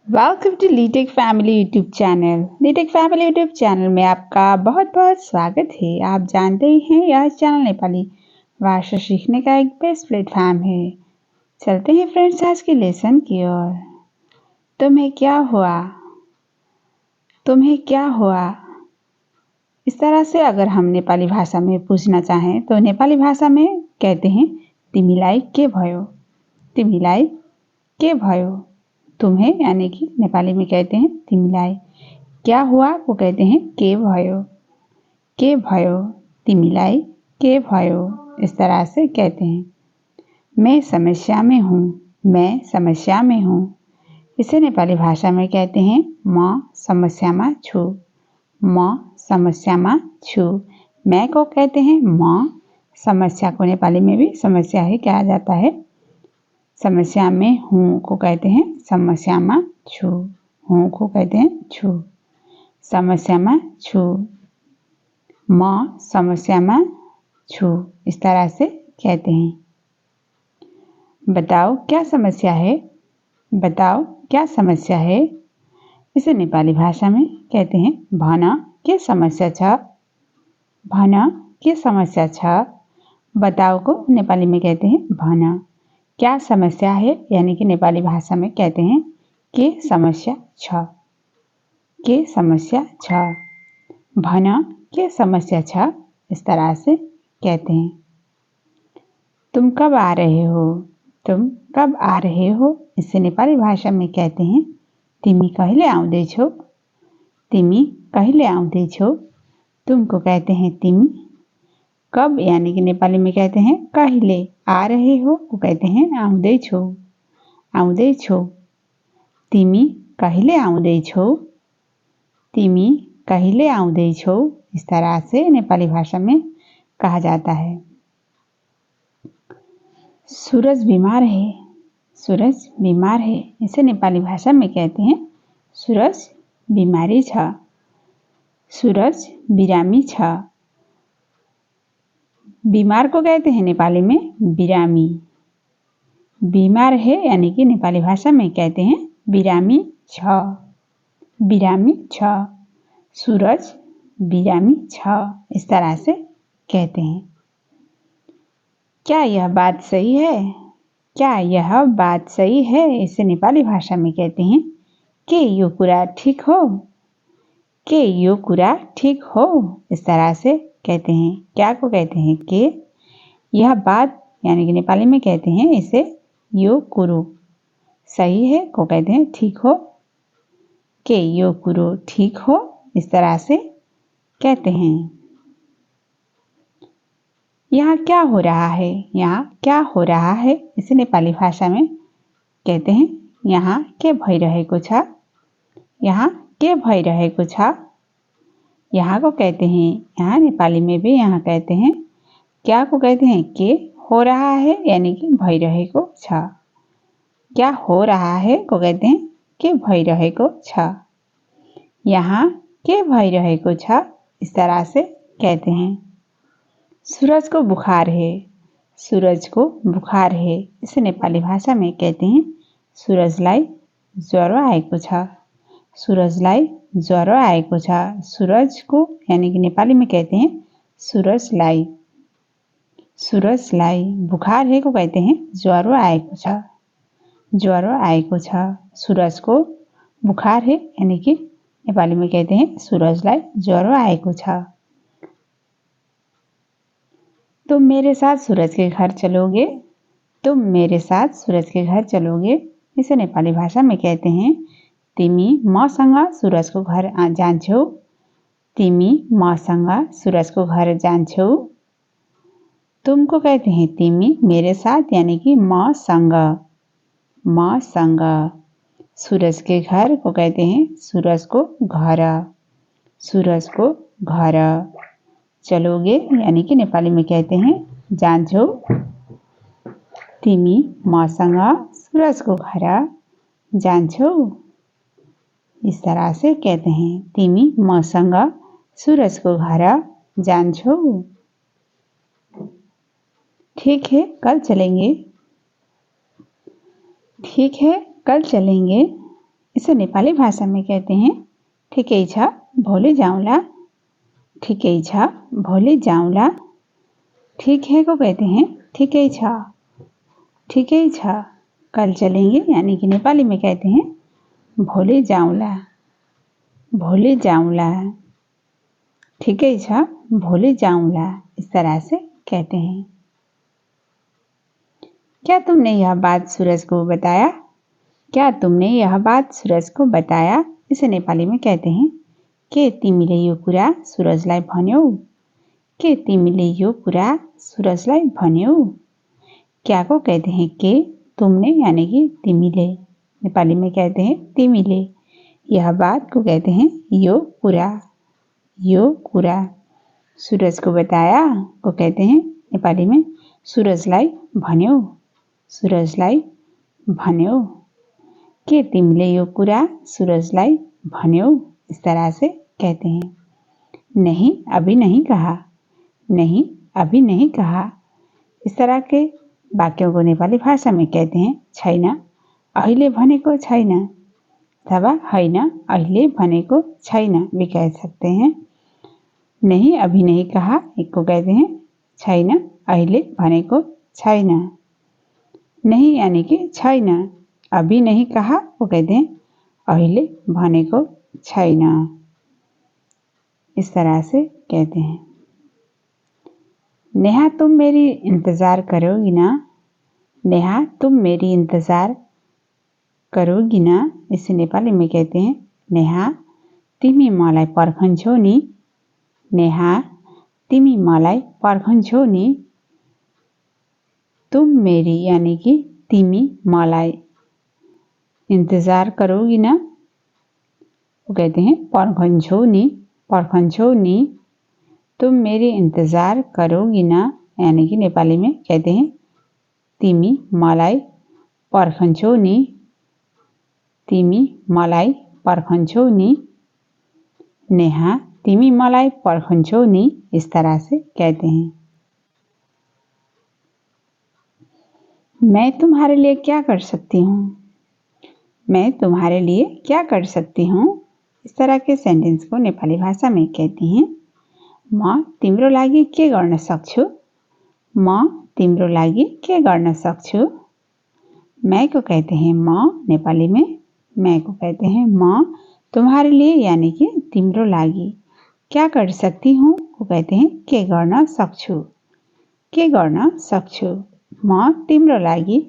Welcome to Leetech family YouTube channel. Leetech family YouTube channel में आपका बहुत बहुत स्वागत है। आप जानते ही हैं यह चैनल नेपाली भाषा सीखने का एक बेस्ट प्लेटफॉर्म है। चलते हैं फ्रेंड्स आज के लेसन की ओर। तुम्हें क्या हुआ? तुम्हें क्या हुआ? इस तरह से अगर हम नेपाली भाषा में पूछना चाहें तो नेपाली भाषा में कहते हैं तिमीलाई के भयो। तिमीलाई के भयो। तुम्हें यानी कि नेपाली में कहते हैं तिमीलाई। क्या हुआ को कहते हैं के भयो। के भयो। तिमीलाई के भयो। इस तरह से कहते हैं। मैं समस्या में हूँ। मैं समस्या में हूँ। इसे नेपाली भाषा में कहते हैं म समस्यामा छु। म समस्यामा छु। मैं को कहते हैं म। समस्या को नेपाली में भी समस्या ही कहा जाता है। समस्या में हूँ को कहते हैं समस्यामा छु। हूँ को कहते हैं छु। समस्यामा छु। म समस्यामा छु। इस तरह से कहते हैं। बताओ क्या समस्या है? बताओ क्या समस्या है? इसे नेपाली भाषा में कहते हैं भन के समस्या छ। भन के समस्या छ। बताओ को नेपाली में कहते हैं भन। क्या समस्या है यानी कि नेपाली भाषा में कहते हैं के समस्या छ। के समस्या छ। भन के समस्या छ। इस तरह से कहते हैं। तुम कब आ रहे हो? तुम कब आ रहे हो? इसे नेपाली भाषा में कहते हैं तिमी कहिले आउँदैछौ। तिमी कहिले आउँदैछौ। तुम को कहते हैं तिमी। कब यानी कि नेपाली में कहते हैं कहिले। आ रहे हो को कहते हैं आउँदैछौ। आउँदैछौ। तिमी कहिले आउँदैछौ। तिमी कहिले आउँदैछौ। इस तरह से नेपाली भाषा में कहा जाता है। सूरज बीमार है। सूरज बीमार है। इसे नेपाली भाषा में कहते हैं सूरज बिमारी छ। सूरज बिरामी छ। बीमार को कहते हैं नेपाली में बिरामी। बीमार है यानी कि नेपाली भाषा में कहते हैं बिरामी छ। बिरामी छ। सूरज बिरामी छ। इस तरह से कहते हैं। क्या यह बात सही है? क्या यह बात सही है? इसे नेपाली भाषा में कहते हैं के यो कुरा ठीक हो। के यो कुरा ठीक हो। इस तरह से कहते हैं। क्या को कहते हैं के। यह बात यानी कि नेपाली में कहते हैं इसे यो कुरो। सही है को कहते हैं ठीक हो। के यो कुरो ठीक हो। इस तरह से कहते हैं। यहाँ क्या हो रहा है? यहाँ क्या हो रहा है? इसे नेपाली भाषा में कहते हैं यहाँ के भइरहेको छ। यहाँ के भइरहेको छ। यहाँ को कहते हैं यहाँ नेपाली में भी यहाँ कहते हैं क्या को कहते हैं के हो रहा है यानी कि भइरहेको छ। क्या हो रहा है को कहते हैं के भइरहेको छ। यहाँ के भइरहेको छ। इस तरह से कहते हैं। सूरज को बुखार है। सूरज को बुखार है। इसे नेपाली भाषा में कहते हैं सूरजलाई ज्वरो आएको छ। सूरजलाई ज्वरो आएको छ। सूरज को यानी कि नेपाली में कहते हैं सूरजलाई। सूरजलाई बुखार है को कहते हैं ज्वरो आएको छ। ज्वरो आएको छ। सूरज को बुखार है यानी कि नेपाली में कहते हैं सूरजलाई ज्वरो आएको छ। तुम मेरे साथ सूरज के घर चलोगे। तुम मेरे साथ सूरज के घर चलोगे। इसे नेपाली भाषा में कहते हैं तिमी मसँग सूरजको घर जान्छौ। तिमी मसँग सूरजको घर जान्छौ। तुमको कहते हैं तिमी मेरे साथ यानी कि मसँग। मसँग। सूरज के घर को कहते हैं सूरज को घर। सूरज को घर। चलोगे यानी कि नेपाली में कहते हैं जान्छौ। तिमी मसँग सूरजको घर जान्छौ। इस तरह से कहते हैं तिमी मसँग सूरजको घर जान्छौ। ठीक है कल चलेंगे। ठीक है कल चलेंगे। इसे नेपाली भाषा में कहते हैं ठिकै छ भोलि जाउँला। ठिकै छ भोलि जाउँला। ठीक है को कहते हैं ठिकै छ। ठिकै छ कल चलेंगे यानी कि नेपाली में कहते हैं भोलि जाउँला। भोलि जाउँला। ठिकै छ भोलि जाउँला। इस तरह से कहते हैं। क्या तुमने यह बात सूरज को बताया? क्या तुमने यह बात सूरज को बताया? इसे नेपाली में कहते हैं के तिमीले यो कुरा सूरजलाई भन्यौ? के तिमीले यो कुरा सूरजलाई भन्यौ? क्या को कहते हैं के, तुमने यानी कि तिमीले, नेपाली में कहते हैं तिमीले। यह बात को कहते हैं यो कुरा। यो कुरा। सूरज को बताया को कहते हैं नेपाली में सूरजलाई भन्यौ। सूरजलाई भन्यौ। के तिमीले यो कुरा सूरजलाई भन्यौ? इस तरह से कहते हैं। नहीं अभी नहीं कहा। नहीं अभी नहीं कहा। इस तरह के वाक्यों को नेपाली भाषा में कहते हैं छैन अहिले भनेको छैन अथवा हैन अहिले भनेको छैन भी कह सकते हैं। नहीं अभी नहीं कहा को कहते हैं छैन अहिले भनेको छैन। नहीं यानी कि छैन। अभी नहीं कहा वो कहते हैं अहिले भनेको छैन। इस तरह से कहते हैं। नेहा तुम मेरी इंतज़ार करोगी ना? नेहा तुम मेरी इंतज़ार करोगी ना? इसे नेपाली में कहते हैं नेहा तिमी मलाई पर्खन्छौ नि? नेहा तिमी मलाई पर्खन्छौ नि? तुम मेरी यानी कि तिमी मलाई इंतज़ार करोगी ना? वो कहते हैं पर्खन्छौ नि? पर्खन्छौ नि? तुम मेरी इंतज़ार करोगी ना? यानी कि नेपाली में कहते हैं तिमी मलाई पर्खन्छौ नि? तिमी मलाई पर्खन्छौ नि? नेहा तिमी मलाई पर्खन्छौ नि? इस तरह से कहते हैं। मैं तुम्हारे लिए क्या कर सकती हूँ? मैं तुम्हारे लिए क्या कर सकती हूँ? इस तरह के सेंटेंस को नेपाली भाषा में कहते हैं म तिम्रो लागि के गर्न सक्छु? म तिम्रो लागि के गर्न सक्छु? मैं को कहते हैं म, नेपाली में मैं को कहते हैं म। तुम्हारे लिए यानी कि तिम्रो लागि। क्या कर सकती हूँ को कहते हैं के गर्न सक्छु। के गर्न सक्छु। म तिम्रो लागि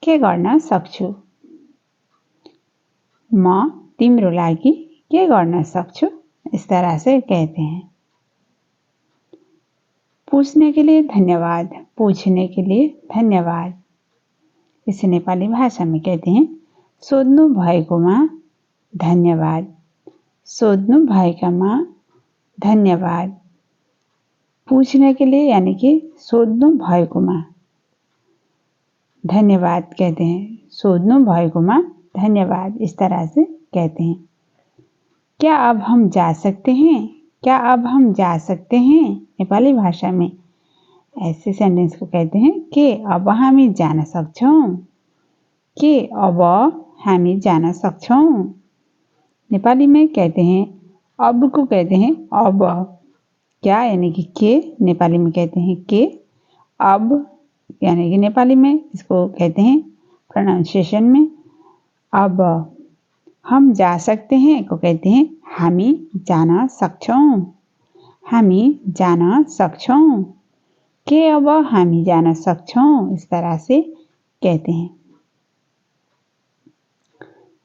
के गर्न सक्छु। म तिम्रो लागि के गर्न सक्छु। इस तरह से कहते हैं। पूछने के लिए धन्यवाद। पूछने के लिए धन्यवाद। इसे नेपाली भाषा में कहते हैं सोध्नु भएकोमा धन्यवाद। सोध्नु भएकामा धन्यवाद। पूछने के लिए यानी कि सोध्नु भएकोमा धन्यवाद कहते हैं। सोध्नु भएकोमा धन्यवाद। इस तरह से कहते हैं। क्या अब हम जा सकते हैं? क्या अब हम जा सकते हैं? नेपाली भाषा में ऐसे सेंटेंस को कहते हैं के अब हामी जान सक्छौं। के अब हामी जान सक्छौं। नेपाली में कहते हैं अब को कहते हैं अब। क्या यानी कि के, नेपाली में कहते हैं के। अब यानी कि नेपाली में इसको कहते हैं प्रोनाउंसिएशन में अब। हम जा सकते हैं को कहते हैं हामी जान सक्छौं। हामी जान सक्छौं। के अब हामी जान सक्छौं। इस तरह से कहते हैं।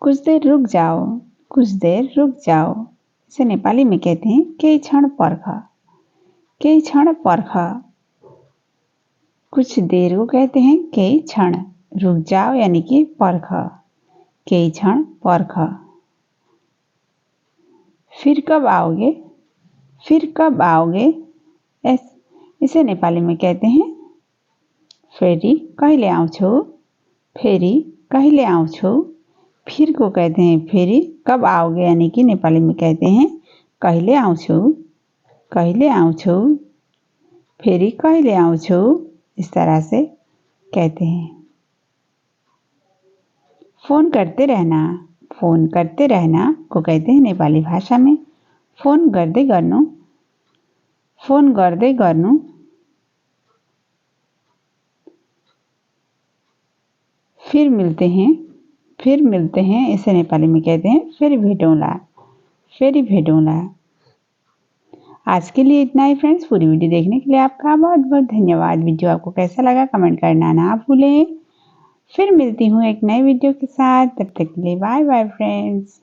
कुछ देर रुक जाओ। कुछ देर रुक जाओ। इसे नेपाली में कहते हैं केही क्षण पर्ख। केही क्षण पर्ख। कुछ देर को कहते हैं केही क्षण। रुक जाओ यानी कि पर्ख। केही क्षण पर्ख। फिर कब आओगे? फिर कब आओगे? इसे नेपाली में कहते हैं फेरि कहिले आउँछौ। फेरि कहिले आउँछौ। फिर को कहते हैं फेरि। कब आओगे यानी कि नेपाली में कहते हैं कहिले आउँछौ। कहिले आउँछौ। फेरि कहिले आउँछौ। इस तरह से कहते हैं। फोन करते रहना। फोन करते रहना को कहते हैं नेपाली भाषा में फोन गर्दै गर्नु। फोन गर्दै गर्नु। फिर मिलते हैं इसे नेपाली में कहते हैं फेरि भेटौँला। फेरि भेटौँला। आज के लिए इतना ही फ्रेंड्स। पूरी वीडियो देखने के लिए आपका बहुत बहुत धन्यवाद। वीडियो आपको कैसा लगा कमेंट करना ना भूलें। फिर मिलती हूँ एक नए वीडियो के साथ। तब तक के लिए बाय बाय फ्रेंड्स।